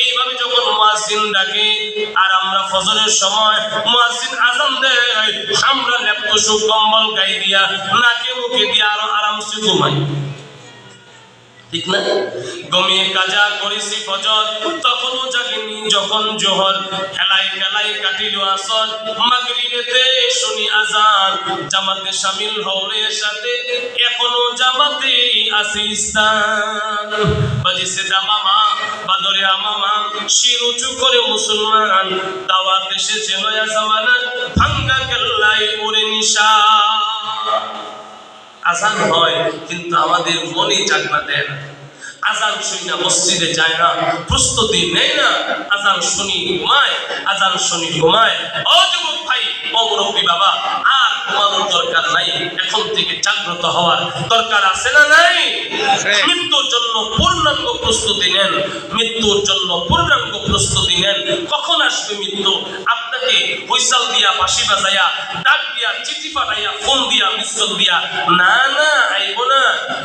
এইভাবে যখন মুয়াজ্জিন ডাকে আর আমরা ফজরের সময় মুয়াজ্জিন আযান দেয়, আমরা লেপ্ত কম্বল গায়ে দিয়া নাকে মুখে দিয়া আরো আরামসে ঘুমাই, ঠিক না? ঘুমিয়ে কাজা করেছি ফজর, তখনও জাগিনি। যখন জোহর খেলাই খেলাই কাটিল আসর, মাগরিবেতে শুনি আজান, জামাতে শামিল হওয়ার সাথে এখনো জামাতে আছি স্থান। বাজিছে দামামা বাদরে আমামা, শির উঁচু করে মুসলমান, দাওয়াত এসেছে নয়া জামানা, ভাঙ্গা কেল্লায় ওরে নিশা। আজান হয় কিন্তু আমাদের মনে জাগনা দেয় না। আজান শুনি না, মসজিদে যায় না, প্রস্তুতি নেই না। আজান শুনি ঘুমায়, আজান শুনি ঘুমায়। ও যুবক ভাই, ও মুরব্বী বাবা, আর ঘুমানোর দরকার নাই, এখন থেকে জাগ্রত হওয়ার দরকার আছে না নাই? মৃত্যুর জন্য পূর্ণাঙ্গ প্রস্তুতি নেন, মৃত্যুর জন্য পূর্ণাঙ্গ প্রস্তুতি নেন। কখন আসবে মৃত্যু? আপনাকে হুইসেল দিয়া, বাঁশি বাজাইয়া, ডাক দিয়া, চিঠি পাঠাইয়া, ফোন দিয়া, মিসকল দিয়া না না আইব না।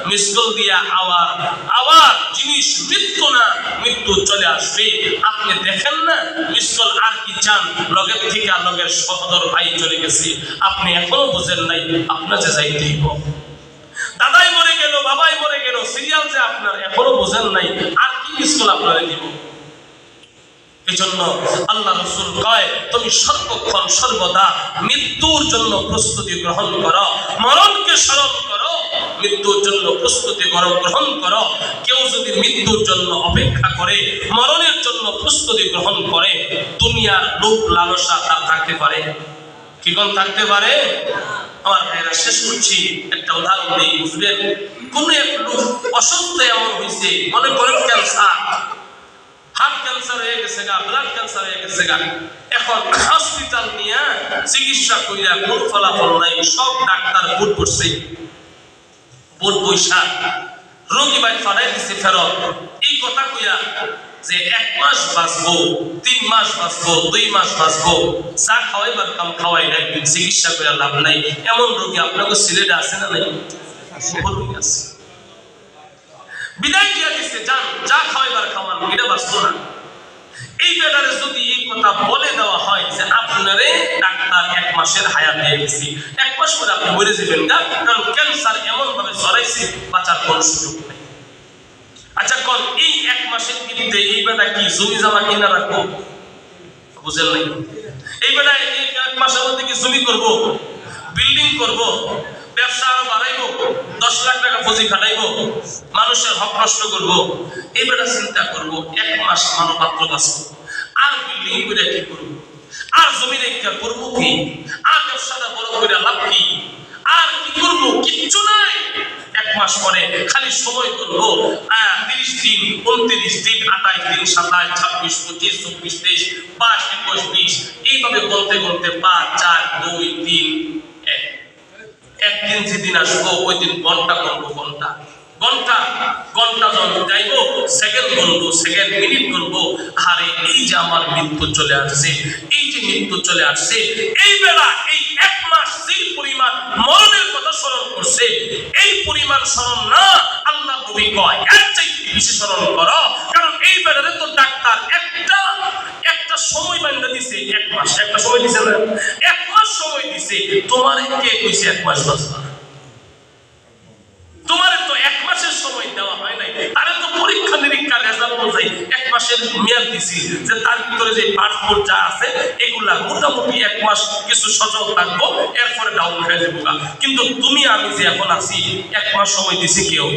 মিসকল দিয়া আওয়ার আওয়ার জিনিস মৃত্যু না, মৃত্যু চলে আসবে। আপনি দেখেন না মিসকল আর কি চান? লগের থেকে লগের সহদর ভাই চলে গেছে, আপনি এখনো বুঝেন নাই, আপনার যে যাইতেই হবে। দাদাই মরে গেল, বাবাই মরে গেল, সিরিয়াল যে আপনার এখনো বুঝেন নাই, আর কি মিসকল আপনারা দিব? এজন্য আল্লাহ রাসূল কয়, তুমি সর্বক্ষণ সর্বদা মৃত্যুর জন্য প্রস্তুতি গ্রহণ করো, মরণকে স্মরণ করো, মৃত্যুর জন্য প্রস্তুতি গ্রহণ করো। কেউ যদি মৃত্যুর জন্য অপেক্ষা করে, মরণের জন্য প্রস্তুতি গ্রহণ করে, দুনিয়ার লোভ লালসা তার থাকতে পারে কি? কোন থাকতে পারে? আমার ভাইরা, শেষ করছি, একটা উদাহরণ দিই, বুঝলেন? কোন এক লোক অসুস্থ এমন হয়েছে, মনে করেন ক্যান্সার, হার্ট ক্যান্সার হয়ে গেছে গা, ব্লাড ক্যান্সার হয়ে গেছে গা। এখন হসপিটাল নিয়ে চিকিৎসা কইরা কোন ফলাফল নাই, সব ডাক্তার ভোট করছে, ভোট পয়সা রোগী বাড়ি ফাটাই দিছে ফেরত। এই কথা কইয়া যে 1 মাস বাঁচবো, 3 মাস বাঁচবো, 2 মাস বাঁচবো, চা খাওয়াইবার কাম খাওয়াই নাই, চিকিৎসা করে লাভ নাই, এমন রোগী আপনাকে সিলেটে আছে না নাই? আছে। বিদায় দিয়া দিচ্ছে, যান যা খাওয়াইবার খাওয়ান, এটা বাঁচতো না। এই ব্যাপারে যদি এই কথা বলে দেওয়া হয় যে আপনারে ডাক্তার 1 মাসের হায়াত দিয়ে গেছি, 1 মাস পরে আপনি মরে যাবেন না, কারণ ক্যান্সার এমন ভাবে জড়াইছে, বাঁচার কোনো সুযোগ নেই। আচ্ছা কোন এই 1 মাসের মধ্যে এই বেটা কি জমি জমা কিনা রাখবো? বুঝেন নাই? এই বেটা এই 1 মাসের মধ্যে কি জমি করব, বিল্ডিং করব, ব্যবসা আরো বাড়াইবো, 10 লাখ টাকা পুঁজি খাটাইবো, মানুষের হক নষ্ট করবো? এই বেটা চিন্তা করবো 1 মাস মানবমাত্র বাঁচবো, আর বিল্ডিং করে কি করবো, আর জমি রেখা করবো কি, আর ব্যবসাটা বড় করে লাভ কি, আর কি করবো? কিচ্ছু নাই। 1 মাস পরে খালি সময় করবো 30 দিন, 29 দিন, 28 দিন, 27, 26, 25, 24, 23, 22, 21, 20, এইভাবে বলতে বলতে 5, 4, 2, 3, 1 একদিন যেদিন আসবো ওই দিন ঘন্টা করবো, ঘন্টা ঘন্টা ঘন্টা যখন যাইবো, সেকেন্ড করবো, সেকেন্ড মিনিট করবো। আরে এই যে আমার মৃত্যু চলে আসছে, এই যে মৃত্যু চলে আসছে, এই বেলা এই 1 মাস যে পরিমাণ মরণের কথা স্মরণ করছে, এই পরিমাণ স্মরণ না, আল্লাহ নবী কয় এর চাইতে বেশি স্মরণ করো। কারণ এই বেলারে তো ডাক্তার একটা সময় বান্ধা দিছে, 1 মাস একটা সময় দিছে না, 1 মাস সময় দিছে। তোমার কে কইছে 1 মাস বাঁচবা? তোমার তো 1 মাসের সময় দেওয়া হয় নাই। আরে তো পরীক্ষা নিরীক্ষা রেজাল্ট অনুযায়ী 1 মাসের মেয়াদ দিছি, যে তার ভিতরে যে পাসপোর্ট যা আছে এগুলা মোটামুটি 1 মাস কিছু সচল থাকবো, এরপরে ডাউন হয়ে যাবো। কিন্তু তুমি আমি যে এখন আছি, 1 মাস সময় দিছি কেউ?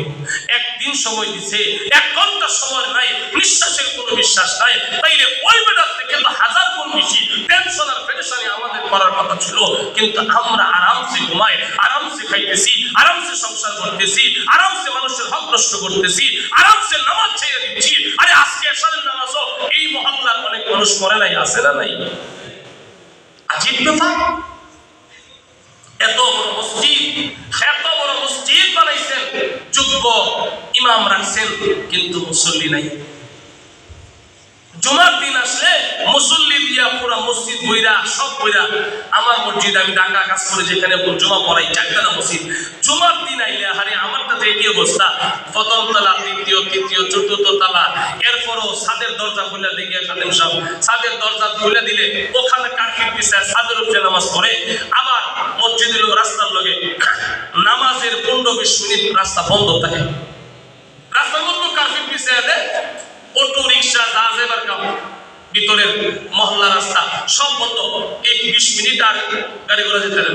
1 দিন সময় দিছে, 1 ঘন্টা সময় নাই, নিঃশ্বাসের কোনো বিশ্বাস নাই। তাইলে ওই বেটার থেকে তো 1000 গুণ বেশি টেনশন আর পেরেশানি আমাদের করার কথা ছিল। কিন্তু আমরা আরামসে ঘুমাই, আরামসে খাইতেছি, আরামসে সংসার করতেছি, আরামসে মানুষের হক নষ্ট করতেছি, আরামসে নামাজ ছেড়ে দিচ্ছি। আরে আজকে এশারের নামাজও এই মহল্লার অনেক মানুষ করে নাই, আছে না নাই? আজীব ব্যাপার। এত বড় মসজিদ বানাইছেন, যোগ্য ইমাম রাখছেন, কিন্তু মুসল্লি নাই। জুমার দিন আসলে মুসল্লি দিয়া পুরা মসজিদ বইরা সব বইরা। আমার মসজিদ আমি ঢাকা কাজ করে যেখানে জুমা পড়াই, চারটা মসজিদ। জুমার দিন আইলে হারে আমারটাতে এই অবস্থা, প্রথম তলা, তৃতীয়, চতুর্থ তলা, এরপরও ছাদের দরজা খুলে দিকে খাদেম সাহেব ছাদের দরজা খুলে দিলে ওখানে কাঠের পিছায় ছাদের উপরে নামাজ পড়ে। আবার মসজিদের রাস্তার লগে নামাজের 15-20 মিনিট রাস্তা বন্ধ থাকে, রাস্তার মধ্যে কাঠের পিছায় দেয়, অটো রিক্সা যা যাবার কাম ভিতরের মহল্লা রাস্তা সব বন্ধ, এই 20 মিনিট আর গাড়ি ঘোড়া যেতে পারে।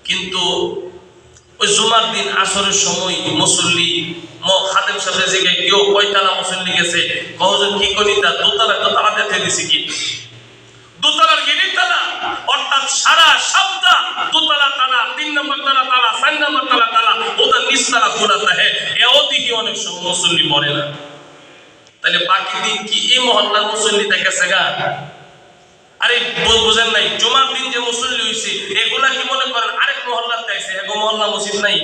কিন্তু ওই জুমার দিন আসরের সময় মুসল্লি খাদেম সাহেবের জায়গায় কেউ কয়তলা মুসল্লি গেছে, কখন কি করি তা দোতলা তো তালা দেখে দিছি কি দোতলার গিরির তালা, অর্থাৎ সারা সপ্তাহ দোতলা তালা, 3 নম্বর তালা তালা, 4 নম্বর তালা তালা, ওটা নিচতলা খোলা থাকে। এও দেখি অনেক সময় মুসল্লি মরে না। তাহলে বাকি দিন কি এই মহল্লার মুসল্লি দেখেছে গা? আরে বুঝেন নাই, জুমার দিন যে মুসল্লি হইছে এগুলা কি মনে করেন আরেক মহল্লাতে আছে? এগো মহল্লা মসজিদ নাই,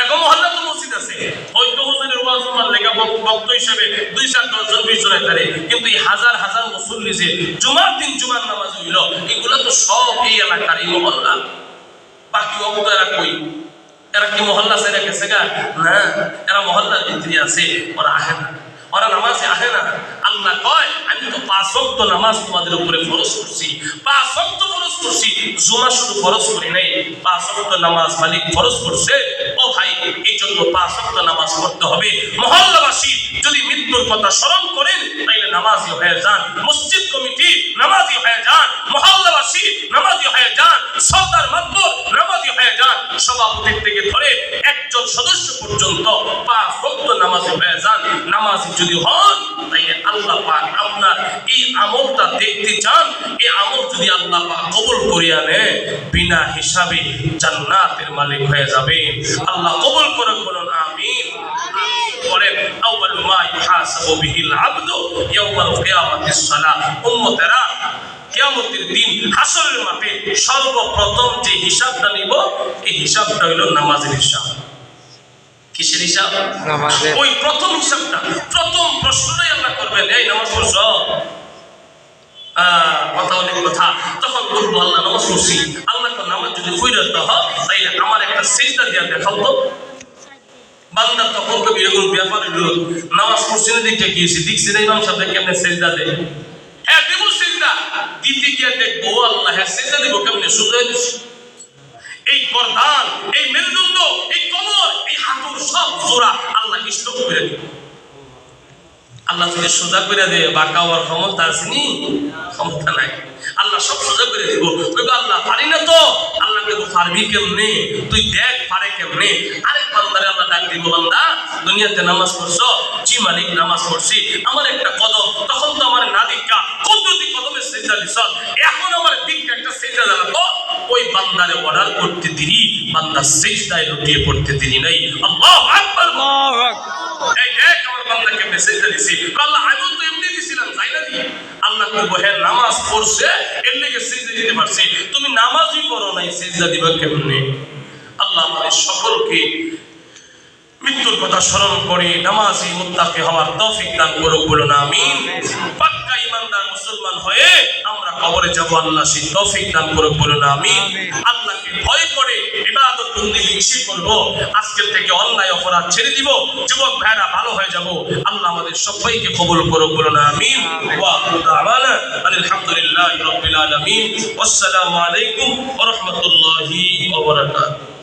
এগো মহল্লা তো মসজিদ আছে, হয়তো হুজুরের ওয়াজ মাল লেখা বক্তা হিসেবে 2-4 জন 20 জন থাকে, কিন্তু এই হাজার হাজার মুসল্লি যে জুমার দিন জুমার নামাজ হইল, এগুলা তো সব এই এলাকার এই মহল্লা। বাকি অবস্থা এরা কই? এরা কি মহল্লা ছেড়ে গেছে গা? না, এরা মহল্লার ভিতরে আছে, ওরা আহে না, ওরা নামাজে আহে না। আল্লাহ কয় আমি তো 5 ওয়াক্ত নামাজ তোমাদের উপরে ফরজ করছি, 5 ওয়াক্ত ফরজ করছি, জুমা শুধু ফরজ করি নাই, 5 ওয়াক্ত নামাজ মালিক ফরজ করছে। ও ভাই, এই জন্য 5 ওয়াক্ত নামাজ পড়তে হবে। মহল্লাবাসী যদি মৃত্যুর কথা স্মরণ করেন তাইলে নামাজি হয়ে যান, মসজিদ কমিটি নামাজি হয়ে যান, মহল্লাবাসী নামাজি হয়ে যান, সরদার মাতবর নামাজি হয়ে যান, সভাপতি থেকে ধরে একজন সদস্য পর্যন্ত 5 ওয়াক্ত নামাজি হয়ে যান। নামাজি যদি হন তাইলে আল্লাহ পাক আপনার এই আমলটা দেখতে চান, এই আমল যদি আল্লাহ পাক কবুল করিয়া নেয় বিনা হিসাবে জান্নাতের মালিক হয়ে যাবে। আল্লাহ কবুল করুন, বলুন আমিন। করেন আউয়াল মা ইউহাসাবু বিহিল আবদু ইয়াউমাল কিয়ামাতিস সালাহ। উম্মতেরা, কিয়ামতের দিন হাসরের মাঠে সর্বপ্রথম যে হিসাবটা নিব এই হিসাবটা হলো নামাজের হিসাব। কিসের হিসাব? নামাজের। ওই প্রথম হিসাবটা, প্রথম প্রশ্নটাই আল্লাহ করবেন, এই নামাজ পড়ছো? কথা অনেক কথা। তখন বলবো আল্লাহ নামাজ পড়ছি। আল্লাহ তো নামাজ যদি পড়তে হয় তাইলে আমার একটা সিজদা দিয়া দেখাও তো। বান্দা তখন তো এরকম ব্যাপার হলো, নামাজ পড়ছি না দেখে গিয়েছি, দেখছি না ইমাম সাহেব কেমনে সিজদা দেয়। হ্যাঁ দেব সিজদা, দিতে গিয়ে দেখবো আল্লাহ হ্যাঁ সিজদা দিব কেমনে, সোজা দিচ্ছি। এই গর্দান, এই মেরুদণ্ড, এই কোমর, এই হাঁটুর সব জোড়া আল্লাহ স্টপ করে দিব। আল্লাহ যদি সোজা করে দেয় বাঁকা হওয়ার ক্ষমতা আছে নি? ক্ষমতা নাই। আল্লাহ সব সোজা করে দিব। আল্লাহ পারি না তো, আল্লাহ কিন্তু পারবি কেমনে, তুই দেখ পারে কেমনে। আরেক বান্দারে আল্লাহ ডাক দিব, বান্দা দুনিয়াতে নামাজ পড়ছো? জি মালিক নামাজ পড়ছি। আমার একটা কদম, তখন তো আমার না দিক্কা কুদরতি কদমের সিজদা দিছ, এখন আমার দিক্কা একটা সিজদা জানাতো। ওই বান্দারে অর্ডার করতে দিলি, বান্দা সিজদায় লুটিয়ে পড়তে দিলি নাই। আল্লাহু আকবার, আল্লাহু আকবার। এই দেখ আমার বান্দাকে মেসেজ দিছি, আল্লাহ আমি তো এমনি দিছিলাম তাই না দি। আল্লাহ কইব হ্যাঁ নামাজ পড়ছে এর লেগে সিজদা দিতে পারছি, তুমি নামাজই পড়ো নাই সিজদা দিবা কেমনে? আল্লাহ আমাদের সকলকে মৃত্যুর কথা স্মরণ করে নামাজি মুত্তাকি হওয়ার তৌফিক দান করুক, বলুন আমিন। পাক্কা ঈমানদার মুসলমান হয়ে আমরা কবরে যাব, আল্লাহ সেই তৌফিক দান করুক, বলুন আমিন। আল্লাহকে ভয় করে ইবাদত বন্দেগী বেশি করব, আজকের থেকে অন্যায় অপরাধ ছেড়ে দিব, যুবক ভাইরা ভালো হয়ে যাব। আল্লাহ আমাদের সবাইকে কবুল করুক, বলুন আমিন। ওয়া আখিরু দাওয়ানা আলহামদুলিল্লাহি রাব্বিল আলামিন। আসসালামু আলাইকুম ওয়া রাহমাতুল্লাহি ওয়া বারাকাতুহু।